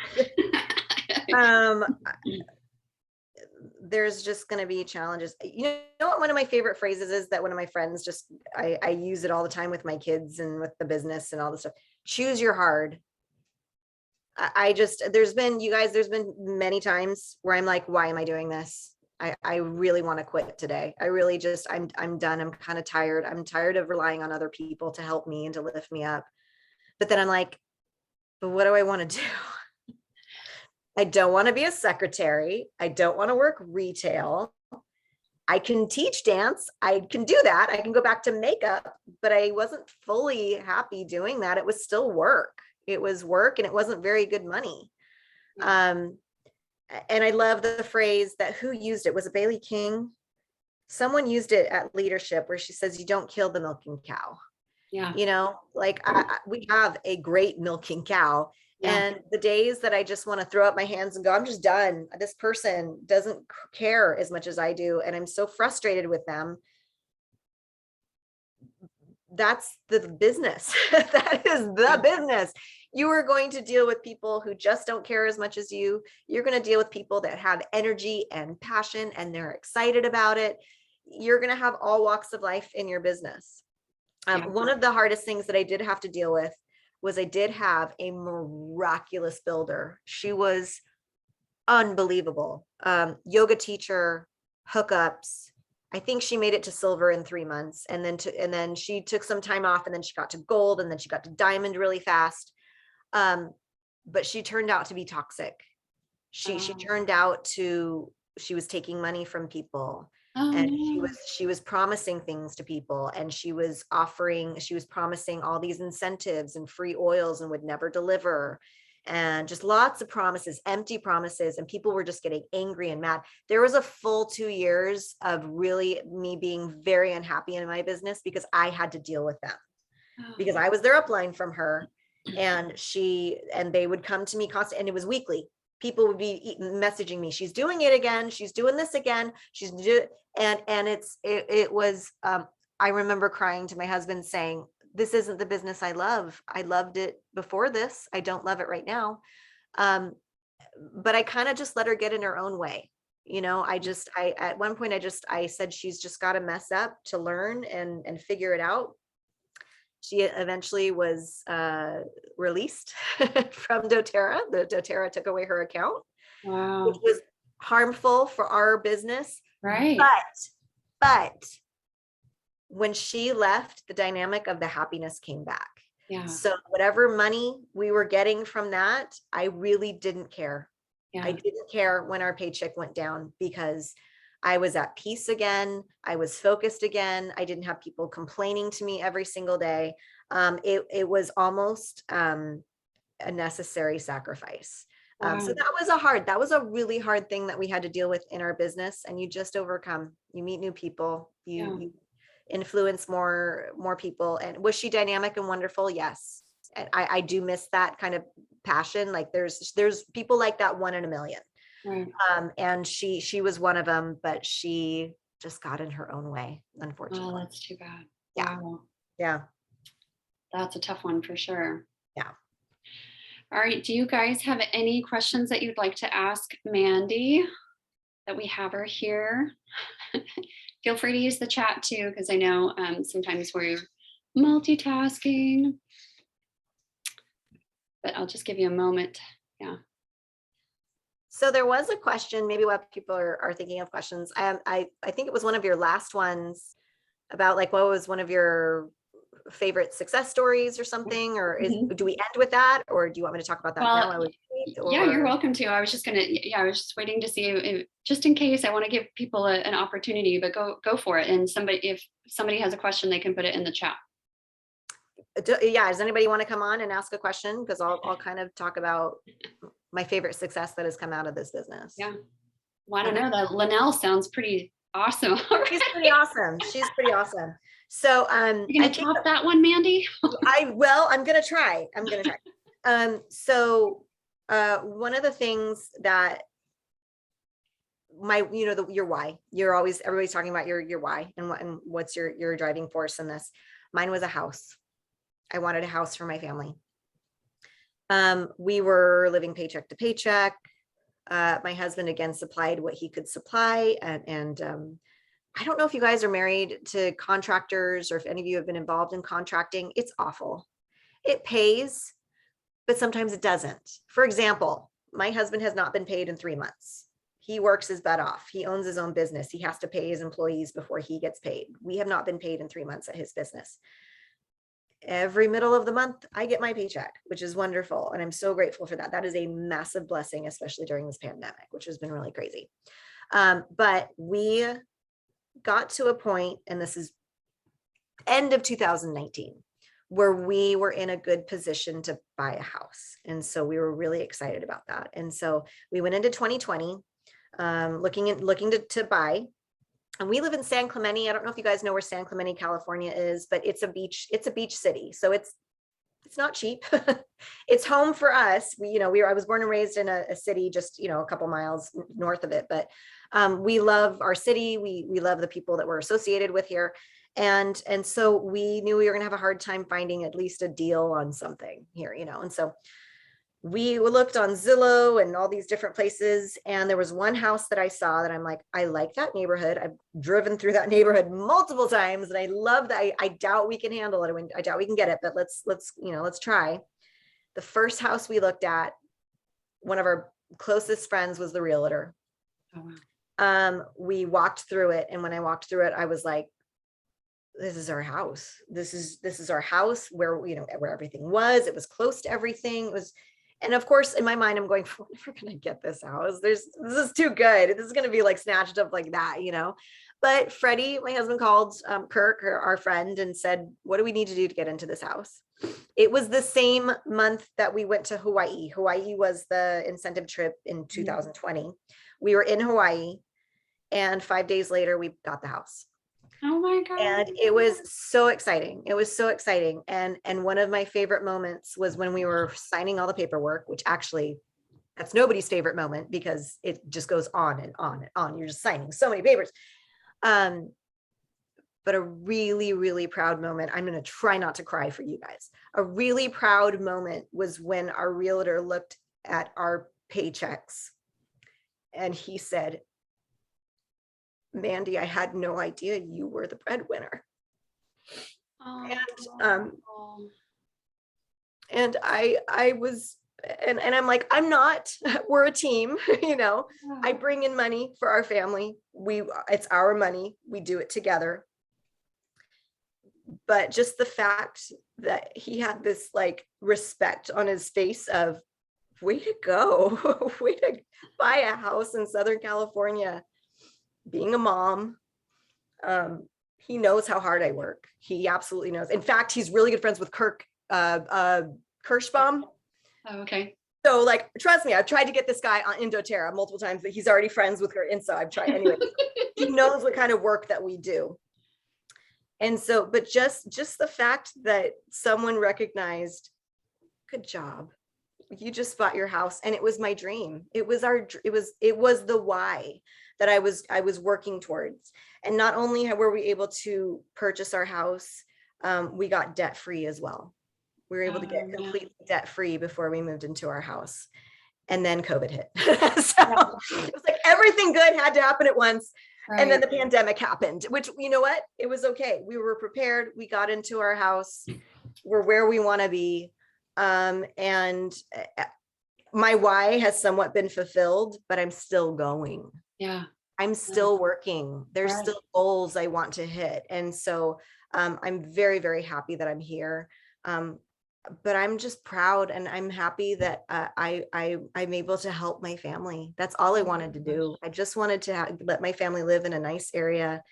um there's just going to be challenges. You know what one of my favorite phrases is that one of my friends just, I use it all the time with my kids and with the business and all this stuff. Choose your hard. I just, there's been, you guys, there's been many times where I'm like, why am I doing this? I really want to quit today. I really just, I'm done. I'm kind of tired. I'm tired of relying on other people to help me and to lift me up. But then I'm like, but what do I want to do? I don't want to be a secretary. I don't want to work retail. I can teach dance. I can do that. I can go back to makeup, but I wasn't fully happy doing that. It was still work. It was work and it wasn't very good money. And I love the phrase that, who used it? Was it Bailey King? Someone used it at leadership where she says, you don't kill the milking cow. Yeah. You know, like we have a great milking cow. Yeah. And the days that I just want to throw up my hands and go, I'm just done. This person doesn't care as much as I do. And I'm so frustrated with them. That's the business. That is the business. You are going to deal with people who just don't care as much as you. You're going to deal with people that have energy and passion and they're excited about it. You're going to have all walks of life in your business. One of the hardest things that I did have to deal with was I did have a miraculous builder. She was unbelievable. Yoga teacher, hookups. I think she made it to silver in 3 months. And then she took some time off and then she got to gold and then she got to diamond really fast. But she turned out to be toxic. She turned out to, she was taking money from people. And she was promising things to people and she was promising all these incentives and free oils and would never deliver, and just lots of promises, empty promises, and people were just getting angry and mad. There was a full 2 years of really me being very unhappy in my business because I had to deal with them, because I was their upline from her, and they would come to me constantly, and it was weekly. People would be messaging me, she's doing it again, she's doing this again, it was I remember crying to my husband saying, this isn't the business I love. I loved it before this. I don't love it right now. But I kind of just let her get in her own way. You know, at one point I said, she's just got to mess up to learn and figure it out. She eventually was released from doTERRA. The doTERRA took away her account, which was harmful for our business. Right. But when she left, the dynamic of the happiness came back. Yeah. So whatever money we were getting from that, I really didn't care. Yeah. I didn't care when our paycheck went down because I was at peace again. I was focused again. I didn't have people complaining to me every single day. It was almost a necessary sacrifice. So that was a really hard thing that we had to deal with in our business, and you just overcome. You meet new people, you influence more people. And was she dynamic and wonderful? Yes. And I do miss that kind of passion. Like there's people like that 1 in a million. Right. And she was one of them, but she just got in her own way, unfortunately. Oh, that's too bad. Yeah. Wow. Yeah. That's a tough one for sure. Yeah. All right. Do you guys have any questions that you'd like to ask Mandy that we have her here? Feel free to use the chat too, because I know sometimes we're multitasking, but I'll just give you a moment. Yeah. So there was a question, maybe what people are thinking of questions. I think it was one of your last ones about like, what was one of your favorite success stories or something, or do we end with that, or do you want me to talk about that now? Yeah, you're welcome to. I was just I was just waiting to see if, just in case. I want to give people an opportunity, but go for it. And if somebody has a question, they can put it in the chat. Yeah, does anybody want to come on and ask a question? Because I'll kind of talk about my favorite success that has come out of this business. Yeah. Well, I don't know. That Linnell sounds pretty awesome. She's pretty awesome. She's pretty awesome. So you're gonna top that one, Mandy? I'm gonna try. So one of the things that your why, everybody's talking about your why and what's your driving force in this. Mine was a house. I wanted a house for my family. We were living paycheck to paycheck. My husband again supplied what he could supply, and I don't know if you guys are married to contractors or if any of you have been involved in contracting. It's awful. It pays, but sometimes it doesn't. For example, my husband has not been paid in 3 months. He works his butt off. He owns his own business. He has to pay his employees before he gets paid. We have not been paid in 3 months at his business. Every middle of the month, I get my paycheck, which is wonderful. And I'm so grateful for that. That is a massive blessing, especially during this pandemic, which has been really crazy. But we got to a point, and this is end of 2019, where we were in a good position to buy a house. And so we were really excited about that. And so we went into 2020, looking to buy. And we live in San Clemente. I don't know if you guys know where San Clemente, California is, but it's a beach city. So it's not cheap. It's home for us. I was born and raised in a city just, a couple miles north of it, but we love our city. We love the people that we're associated with here. And so we knew we were gonna have a hard time finding at least a deal on something here, and so we looked on Zillow and all these different places. And there was one house that I saw that I'm like, I like that neighborhood. I've driven through that neighborhood multiple times and I love that. I doubt we can handle it. I doubt we can get it, but let's try. The first house we looked at, one of our closest friends was the realtor. Oh, wow. We walked through it. And when I walked through it, I was like, this is our house. This is our house where, where everything was. It was close to everything. It was. And of course, in my mind, I'm going, we're never going to get this house. This is too good. This is going to be like snatched up like that, But Freddie, my husband, called Kirk, our friend, and said, what do we need to do to get into this house? It was the same month that we went to Hawaii. Hawaii was the incentive trip in 2020. We were in Hawaii, and 5 days later, we got the house. Oh my God. And it was so exciting. It was so exciting. And one of my favorite moments was when we were signing all the paperwork, which actually that's nobody's favorite moment because it just goes on and on and on. You're just signing so many papers. But a really, really proud moment. I'm going to try not to cry for you guys. A really proud moment was when our realtor looked at our paychecks and he said, Mandy, I had no idea you were the breadwinner. And I was, and I'm like, I'm not, we're a team, I bring in money for our family. It's our money. We do it together. But just the fact that he had this like respect on his face of way to go, way to buy a house in Southern California. Being a mom, he knows how hard I work. He absolutely knows. In fact, he's really good friends with Kirk Kirschbaum. Oh, okay. So like, trust me, I've tried to get this guy on doTERRA multiple times, but he's already friends with her. And so I've tried anyway. He knows what kind of work that we do. And so, but just the fact that someone recognized, good job. You just bought your house. And it was my dream. It was the why that I was working towards. And not only were we able to purchase our house, we got debt free as well. We were able to get completely debt free before we moved into our house. And then COVID hit. So it was like everything good had to happen at once. Right. And then the pandemic happened, which, you know what? It was okay. We were prepared. We got into our house. We're where we want to be. And my why has somewhat been fulfilled, but I'm still going. Yeah. I'm still working. There's still goals I want to hit. And so I'm very, very happy that I'm here. But I'm just proud and I'm happy that I'm able to help my family. That's all I wanted to do. I just wanted to let my family live in a nice area,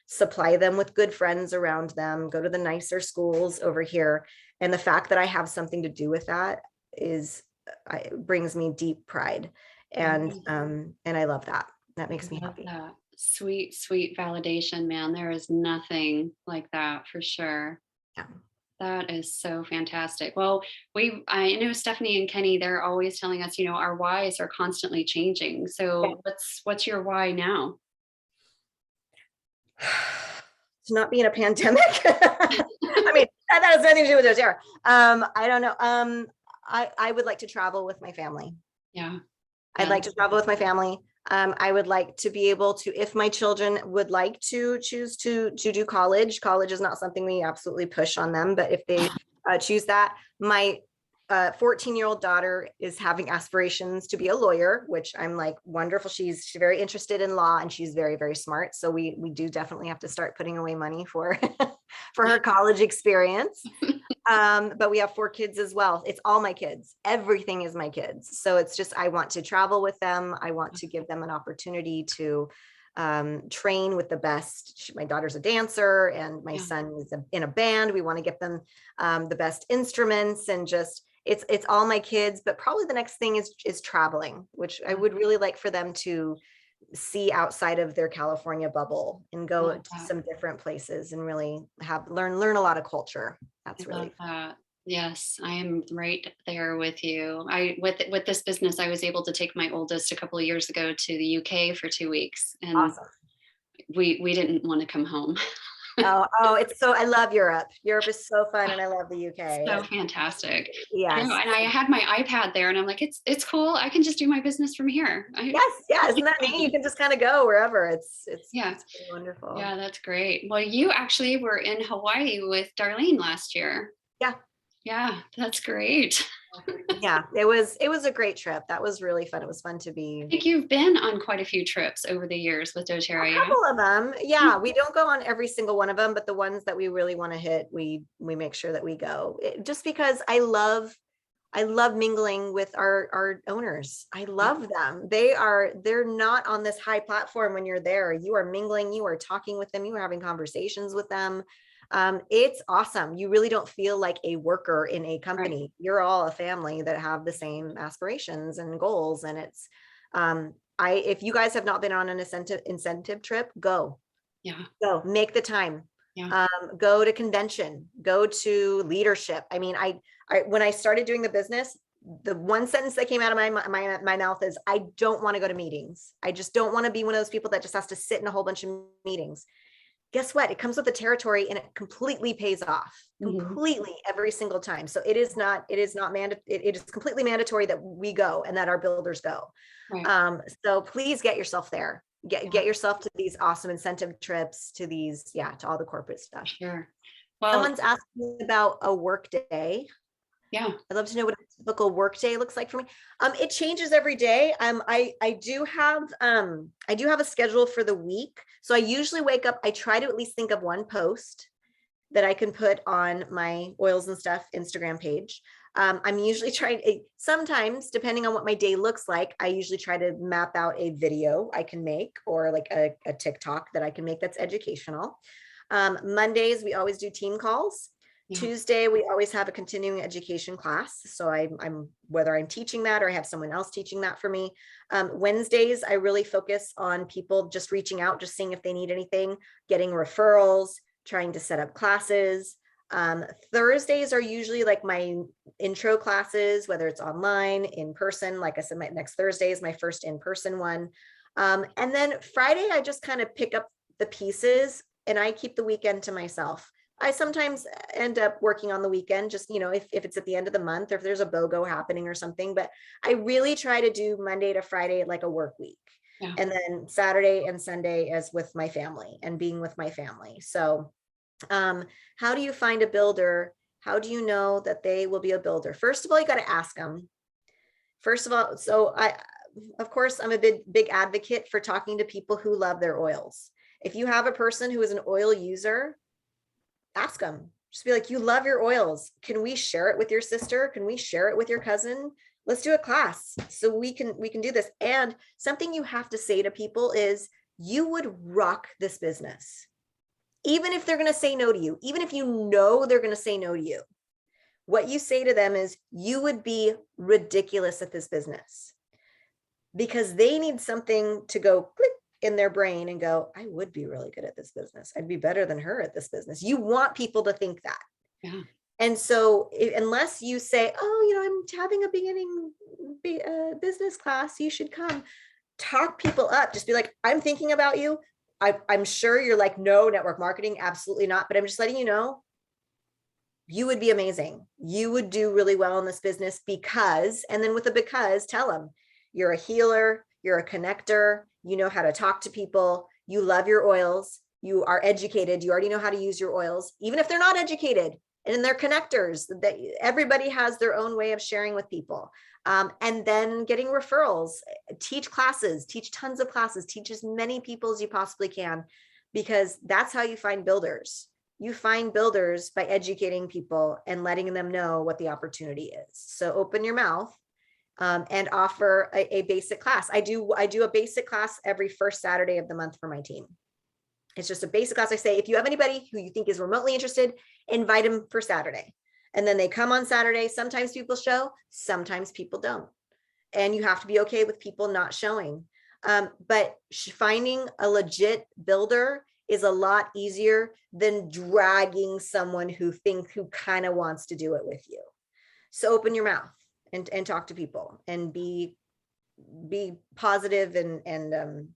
supply them with good friends around them, go to the nicer schools over here. And the fact that I have something to do with that brings me deep pride. And I love that. That makes me happy. That. Sweet, sweet validation, man. There is nothing like that for sure. Yeah. That is so fantastic. Well, I know Stephanie and Kenny, they're always telling us, our whys are constantly changing. So what's your why now? To not be in a pandemic. I mean, that has nothing to do with doTERRA. I don't know. I would like to travel with my family. Yeah. I'd like to travel with my family. I would like to be able to, if my children would like to choose to do college is not something we absolutely push on them, but if they choose that, my 14-year-old daughter is having aspirations to be a lawyer, which I'm like, wonderful. She's very interested in law and she's very, very smart. So we do definitely have to start putting away money for for her college experience. But we have 4 kids as well. It's all my kids. Everything is my kids. So it's just, I want to travel with them. I want to give them an opportunity to train with the best. My daughter's a dancer and my son is in a band. We want to get them the best instruments, and just, it's all my kids. But probably the next thing is traveling, which I would really like for them to see outside of their California bubble and go to some different places and really learn a lot of culture. That's really fun. Yes, I am right there with you. With this business, I was able to take my oldest a couple of years ago to the UK for 2 weeks, and awesome. We didn't want to come home. It's so, I love Europe. Europe is so fun, and I love the UK. So fantastic. Yes. And I had my iPad there and I'm like, it's cool. I can just do my business from here. Yes. Isn't that neat? You can just kind of go wherever. It's wonderful. Yeah, that's great. Well, you actually were in Hawaii with Darlene last year. Yeah, that's great. Yeah, it was a great trip. That was really fun. It was fun to be. I think you've been on quite a few trips over the years with doTERRA. A couple of them. Yeah, we don't go on every single one of them, but the ones that we really want to hit, we make sure that we go. Just because I love mingling with our owners. I love them. They're not on this high platform when you're there. You are mingling, you are talking with them, you are having conversations with them. It's awesome. You really don't feel like a worker in a company. Right. You're all a family that have the same aspirations and goals. And it's, if you guys have not been on an incentive trip, go. Yeah. Go make the time. Yeah. Go to convention, go to leadership. I mean, I when I started doing the business, the one sentence that came out of my mouth is, I don't want to go to meetings. I just don't want to be one of those people that just has to sit in a whole bunch of meetings. Guess what? It comes with the territory and it completely pays off completely every single time. So it is completely mandatory that we go and that our builders go. Right. So please get yourself there. Get yourself to these awesome incentive trips, to these, to all the corporate stuff. Sure. Well, someone's asking about a work day. Yeah. I'd love to know what a typical work day looks like for me. It changes every day. I do have a schedule for the week. So I usually wake up, I try to at least think of one post that I can put on my Oils and Stuff Instagram page. I'm usually trying, sometimes depending on what my day looks like, I usually try to map out a video I can make, or like a TikTok that I can make that's educational. Mondays, we always do team calls. Yeah. Tuesday, we always have a continuing education class. So I'm whether I'm teaching that or I have someone else teaching that for me. Wednesdays, I really focus on people just reaching out, just seeing if they need anything, getting referrals, trying to set up classes. Thursdays are usually like my intro classes, whether it's online, in person. Like I said, my next Thursday is my first in-person one. And then Friday, I just kind of pick up the pieces and I keep the weekend to myself. I sometimes end up working on the weekend, just, if it's at the end of the month or if there's a BOGO happening or something, but I really try to do Monday to Friday, like a work week. Yeah. And then Saturday and Sunday as with my family and being with my family. So how do you find a builder? How do you know that they will be a builder? First of all, you got to ask them. First of all, so of course, I'm a big advocate for talking to people who love their oils. If you have a person who is an oil user, ask them. Just be like, you love your oils. Can we share it with your sister? Can we share it with your cousin? Let's do a class so we can do this. And something you have to say to people is, you would rock this business. Even if they're going to say no to you, even if you know they're going to say no to you, what you say to them is, you would be ridiculous at this business, because they need something to go click in their brain and go, I would be really good at this business. I'd be better than her at this business. You want people to think that. Yeah. And so unless you say, oh, I'm having a beginning business class, you should come, talk people up. Just be like, I'm thinking about you. I'm sure you're like, no, network marketing, absolutely not. But I'm just letting you know, you would be amazing. You would do really well in this business because, and then with the because, tell them, You're a healer, you're a connector, you know how to talk to people, you love your oils, you are educated, you already know how to use your oils, even if they're not educated, and they're connectors. That everybody has their own way of sharing with people. And then getting referrals, teach classes, teach tons of classes, teach as many people as you possibly can, because that's how you find builders. You find builders by educating people and letting them know what the opportunity is. So open your mouth and offer a basic class. I do a basic class every first Saturday of the month for my team. It's just a basic class. I say, if you have anybody who you think is remotely interested, invite them for Saturday. And then they come on Saturday. Sometimes people show, sometimes people don't. And you have to be okay with people not showing. But finding a legit builder is a lot easier than dragging someone who kind of wants to do it with you. So open your mouth and talk to people and be positive and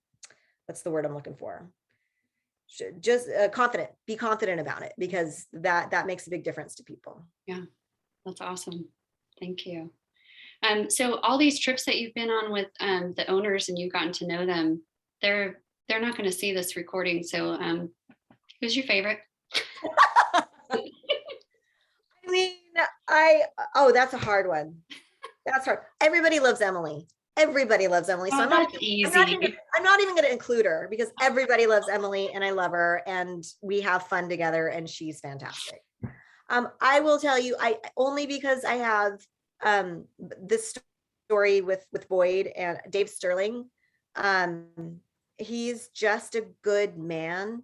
what's the word I'm looking for? Just confident. Be confident about it, because that makes a big difference to people. Yeah, that's awesome. Thank you. So all these trips that you've been on with the owners and you've gotten to know them, they're not going to see this recording. So who's your favorite? I mean, that's a hard one. That's hard. Everybody loves Emily. Everybody loves Emily. So I'm not even going to include her, because everybody loves Emily and I love her and we have fun together and she's fantastic. I will tell you, only because I have this story with Boyd and Dave Sterling. He's just a good man.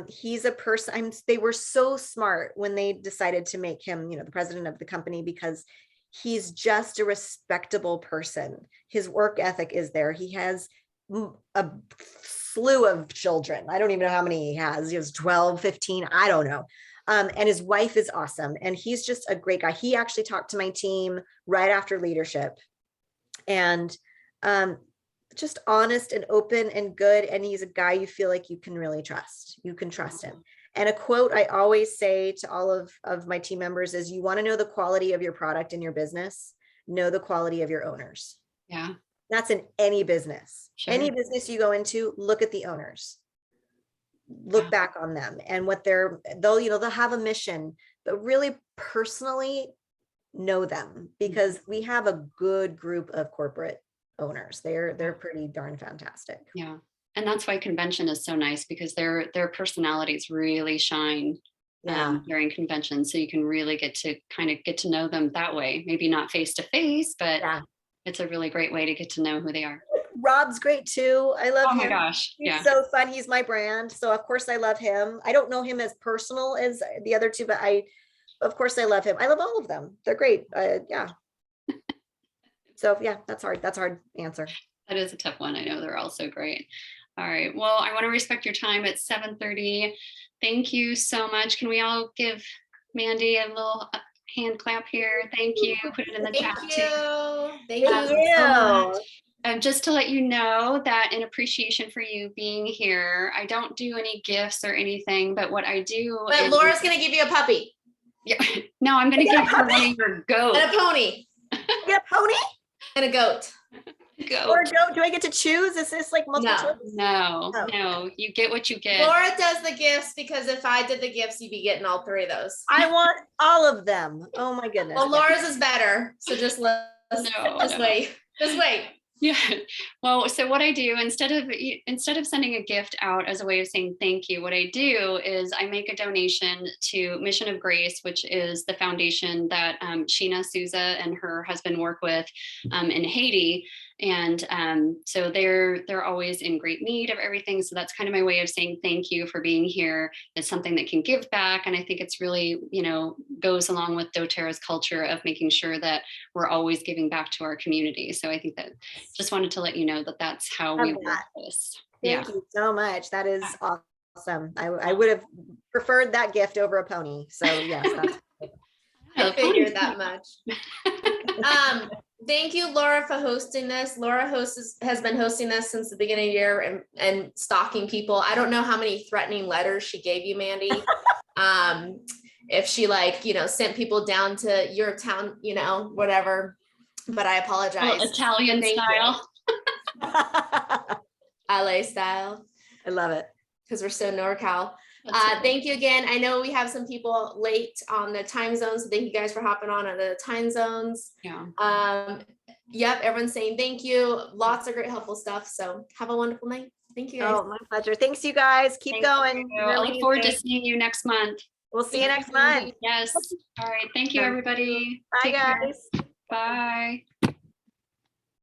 He's a person, they were so smart when they decided to make him, the president of the company, because he's just a respectable person. His work ethic is there. He has a slew of children. I don't even know how many he has. He has 12, 15, I don't know. And his wife is awesome. And he's just a great guy. He actually talked to my team right after leadership, and just honest and open and good. And he's a guy you feel like you can really trust. You can trust him. And a quote I always say to all of my team members is, you want to know the quality of your product in your business, know the quality of your owners. Yeah. That's in any business. Sure. Any business you go into, look at the owners. Look back on them and what they'll have a mission, but really personally know them, because we have a good group of corporate owners. They're pretty darn fantastic. Yeah. And that's why convention is so nice, because their personalities really shine during convention. So you can really get to know them that way. Maybe not face to face, but it's a really great way to get to know who they are. Rob's great too. I love him. Oh my gosh. He's so fun. He's my brand. So of course I love him. I don't know him as personal as the other two, but of course I love him. I love all of them. They're great. So that's hard. That's a hard answer. That is a tough one. I know they're all so great. All right. Well, I want to respect your time at 7:30. Thank you so much. Can we all give Mandy a little hand clap here? Thank you. Put it in the chat too. Thank you so much. Just to let you know that in appreciation for you being here, I don't do any gifts or anything, but what I do. But Laura's going to give you a puppy. Yeah. No, I'm going to give her one of your goats. And a pony. Get a pony? And a goat. Or do I get to choose? Is this like multiple choice? No, you get what you get. Laura does the gifts, because if I did the gifts, you'd be getting all three of those. I want all of them. Oh my goodness. Well, Laura's is better. So just wait. Just wait. Yeah. Well, so what I do, instead of sending a gift out as a way of saying thank you, what I do is I make a donation to Mission of Grace, which is the foundation that Sheena Souza and her husband work with in Haiti. And so they're always in great need of everything. So that's kind of my way of saying thank you for being here. It's something that can give back. And I think it's really, goes along with doTERRA's culture of making sure that we're always giving back to our community. So I think that just wanted to let you know that that's how we work this. Thank you so much. That is awesome. I would have preferred that gift over a pony. So yes, I figured that much. Thank you, Laura, for hosting this. Laura has been hosting this since the beginning of the year and stalking people. I don't know how many threatening letters she gave you, Mandy. If she sent people down to your town, whatever. but I apologize. Well, Italian Thank you. style. LA style, I love it. because we're so NorCal. That's okay. Thank you again. I know we have some people late on the time zones, so thank you guys for hopping on the time zones. Yeah. Yep, everyone's saying thank you. Lots of great helpful stuff. So have a wonderful night. Thank you guys. Oh, my pleasure. Thanks, you guys. Keep Thank going. you. I look forward to seeing you next month. We'll see you next month. Yes. All right. Thank you, everybody. Bye, Take care. guys. Bye.